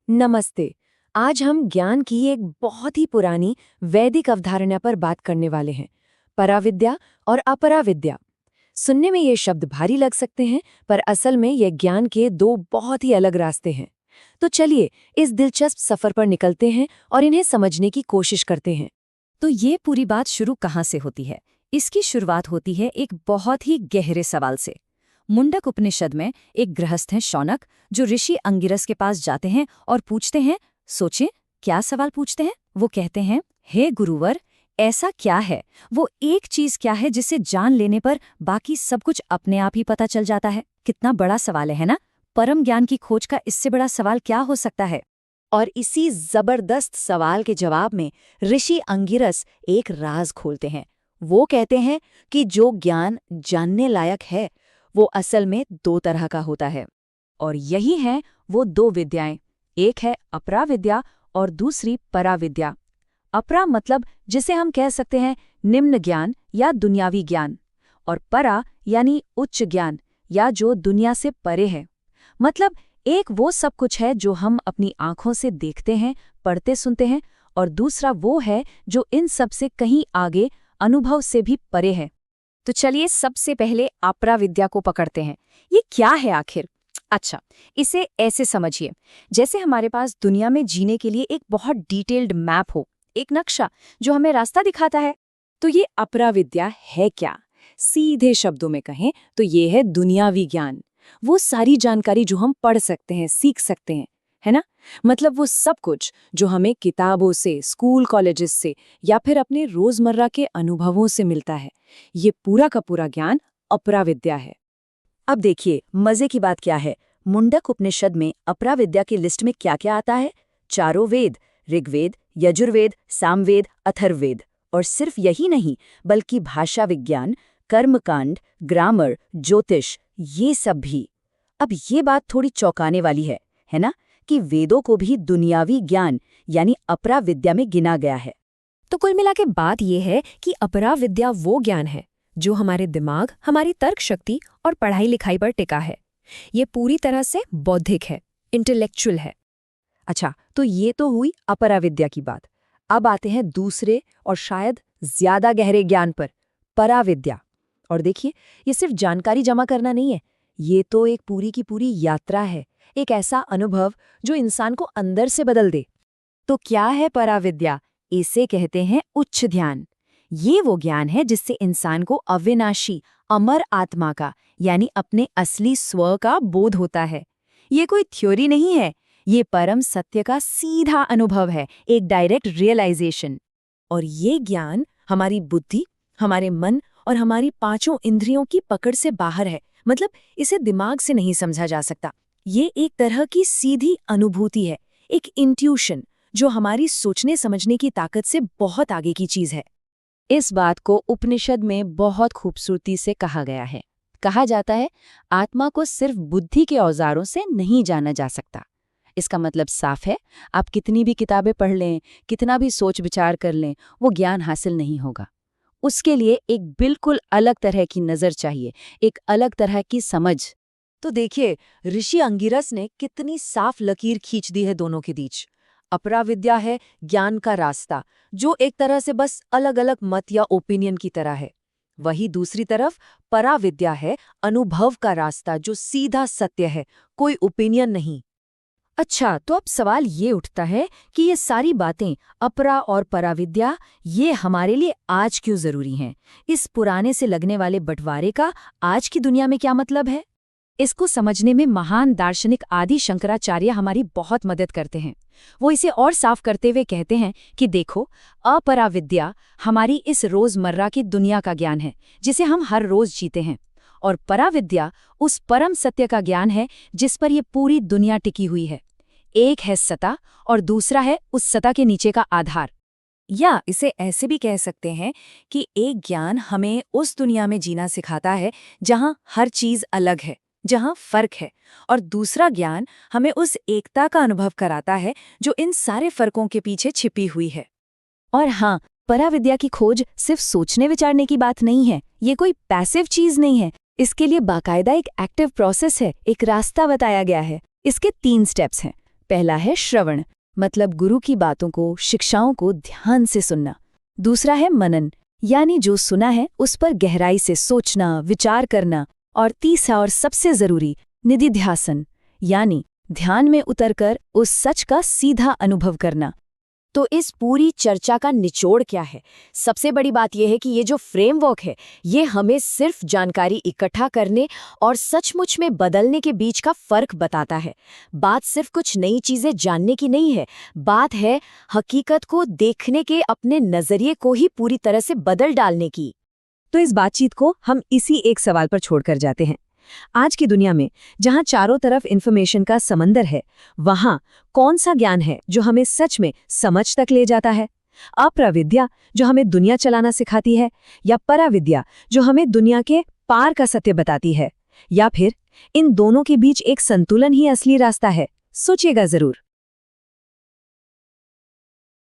नमस्ते। आज हम ज्ञान की एक बहुत ही पुरानी वैदिक अवधारणा पर बात करने वाले हैं, पराविद्या और अपराविद्या। सुनने में ये शब्द भारी लग सकते हैं, पर असल में ये ज्ञान के दो बहुत ही अलग रास्ते हैं। तो चलिए इस दिलचस्प सफर पर निकलते हैं और इन्हें समझने की कोशिश करते हैं। तो ये पूरी बात शुरू कहाँ से होती है? इसकी शुरुआत होती है एक बहुत ही गहरे सवाल से। मुंडक उपनिषद में एक गृहस्थ हैं शौनक, जो ऋषि अंगिरस के पास जाते हैं और पूछते हैं। सोचें, क्या सवाल पूछते हैं? वो कहते हैं, हे गुरुवर, ऐसा क्या है, वो एक चीज क्या है जिसे जान लेने पर बाकी सब कुछ अपने आप ही पता चल जाता है? कितना बड़ा सवाल है ना? परम ज्ञान की खोज का इससे बड़ा सवाल क्या हो सकता है? और इसी जबरदस्त सवाल के जवाब में ऋषि अंगिरस एक राज खोलते हैं। वो कहते हैं कि जो ज्ञान जानने लायक है वो असल में दो तरह का होता है, और यही हैं वो दो विद्याएं। एक है अपराविद्या और दूसरी पराविद्या। अपरा मतलब जिसे हम कह सकते हैं निम्न ज्ञान या दुनियावी ज्ञान, और परा यानी उच्च ज्ञान या जो दुनिया से परे है। मतलब एक वो सब कुछ है जो हम अपनी आंखों से देखते हैं, पढ़ते सुनते हैं, और दूसरा वो है जो इन सब से कहीं आगे, अनुभव से भी परे है। तो चलिए सबसे पहले अपराविद्या को पकड़ते हैं। ये क्या है आखिर? अच्छा, इसे ऐसे समझिए, जैसे हमारे पास दुनिया में जीने के लिए एक बहुत डिटेल्ड मैप हो, एक नक्शा जो हमें रास्ता दिखाता है। तो ये अपराविद्या है क्या? सीधे शब्दों में कहें तो ये है दुनियावी ज्ञान। वो सारी जानकारी जो हम पढ़ सकते हैं, सीख सकते हैं, है ना? मतलब वो सब कुछ जो हमें किताबों से, स्कूल कॉलेजेस से या फिर अपने रोजमर्रा के अनुभवों से मिलता है। ये पूरा का पूरा ज्ञान अपराविद्या है। अब देखिए मजे की बात क्या है। मुंडक उपनिषद में अपराविद्या की लिस्ट में क्या क्या आता है? चारों वेद, ऋग्वेद, यजुर्वेद, सामवेद, अथर्ववेद। और सिर्फ यही नहीं, बल्कि भाषा विज्ञान, कर्मकांड, ग्रामर, ज्योतिष, ये सब भी। अब ये बात थोड़ी चौंकाने वाली है ना, कि वेदों को भी दुनियावी ज्ञान यानी अपराविद्या में गिना गया है। तो कुल मिला के बात यह है कि अपराविद्या वो ज्ञान है जो हमारे दिमाग, हमारी तर्क शक्ति और पढ़ाई लिखाई पर टिका है। ये पूरी तरह से बौद्धिक है, इंटेलेक्चुअल है। अच्छा, तो ये तो हुई अपराविद्या की बात। अब आते हैं दूसरे और शायद ज्यादा गहरे ज्ञान पर, पराविद्या। और देखिए, ये सिर्फ जानकारी जमा करना नहीं है, ये तो एक पूरी की पूरी यात्रा है, एक ऐसा अनुभव जो इंसान को अंदर से बदल दे। तो क्या है पराविद्या? इसे कहते हैं उच्च ध्यान। ये वो ज्ञान है जिससे इंसान को अविनाशी, अमर आत्मा का यानी अपने असली स्व का बोध होता है। ये कोई थ्योरी नहीं है, ये परम सत्य का सीधा अनुभव है, एक डायरेक्ट रियलाइजेशन। और ये ज्ञान हमारी बुद्धि, हमारे मन और हमारी पांचों इंद्रियों की पकड़ से बाहर है। मतलब इसे दिमाग से नहीं समझा जा सकता। ये एक तरह की सीधी अनुभूति है, एक इंट्यूशन जो हमारी सोचने समझने की ताकत से बहुत आगे की चीज है। इस बात को उपनिषद में बहुत खूबसूरती से कहा गया है। कहा जाता है, आत्मा को सिर्फ बुद्धि के औजारों से नहीं जाना जा सकता। इसका मतलब साफ है, आप कितनी भी किताबें पढ़ लें, कितना भी सोच विचार कर लें, वो ज्ञान हासिल नहीं होगा। उसके लिए एक बिल्कुल अलग तरह की नज़र चाहिए, एक अलग तरह की समझ। तो देखिए, ऋषि अंगिरस ने कितनी साफ लकीर खींच दी है दोनों के बीच। अपराविद्या है ज्ञान का रास्ता, जो एक तरह से बस अलग अलग मत या ओपिनियन की तरह है। वही दूसरी तरफ पराविद्या है अनुभव का रास्ता, जो सीधा सत्य है, कोई ओपिनियन नहीं। अच्छा, तो अब सवाल ये उठता है कि ये सारी बातें, अपरा और पराविद्या, ये हमारे लिए आज क्यों जरूरी हैं? इस पुराने से लगने वाले बंटवारे का आज की दुनिया में क्या मतलब है? इसको समझने में महान दार्शनिक आदि शंकराचार्य हमारी बहुत मदद करते हैं। वो इसे और साफ करते हुए कहते हैं कि देखो, अपराविद्या हमारी इस रोजमर्रा की दुनिया का ज्ञान है, जिसे हम हर रोज जीते हैं, और पराविद्या उस परम सत्य का ज्ञान है जिस पर ये पूरी दुनिया टिकी हुई है। एक है सत्ता और दूसरा है उस सत्ता के नीचे का आधार। या इसे ऐसे भी कह सकते हैं कि एक ज्ञान हमें उस दुनिया में जीना सिखाता है जहां हर चीज अलग है, जहां फर्क है, और दूसरा ज्ञान हमें उस एकता का अनुभव कराता है जो इन सारे फर्कों के पीछे छिपी हुई है। और हाँ, पराविद्या की खोज सिर्फ सोचने विचारने की बात नहीं है, ये कोई पैसिव चीज नहीं है। इसके लिए बाकायदा एक एक्टिव प्रोसेस है, एक रास्ता बताया गया है। इसके 3 स्टेप्स हैं। पहला है श्रवण, मतलब गुरु की बातों को, शिक्षाओं को ध्यान से सुनना। दूसरा है मनन, यानी जो सुना है उस पर गहराई से सोचना, विचार करना। और तीसरा और सबसे जरूरी, निधिध्यासन, यानी ध्यान में उतरकर उस सच का सीधा अनुभव करना। तो इस पूरी चर्चा का निचोड़ क्या है? सबसे बड़ी बात यह है कि ये जो फ्रेमवर्क है, ये हमें सिर्फ जानकारी इकट्ठा करने और सचमुच में बदलने के बीच का फर्क बताता है। बात सिर्फ कुछ नई चीजें जानने की नहीं है, बात है हकीकत को देखने के अपने नजरिए को ही पूरी तरह से बदल डालने की। तो इस बातचीत को हम इसी एक सवाल पर छोड़कर जाते हैं। आज की दुनिया में जहां चारों तरफ इन्फॉर्मेशन का समंदर है, वहां कौन सा ज्ञान है जो हमें सच में समझ तक ले जाता है? अप्रविद्या जो हमें दुनिया चलाना सिखाती है, या पराविद्या जो हमें दुनिया के पार का सत्य बताती है? या फिर इन दोनों के बीच एक संतुलन ही असली रास्ता है? सोचिएगा जरूर।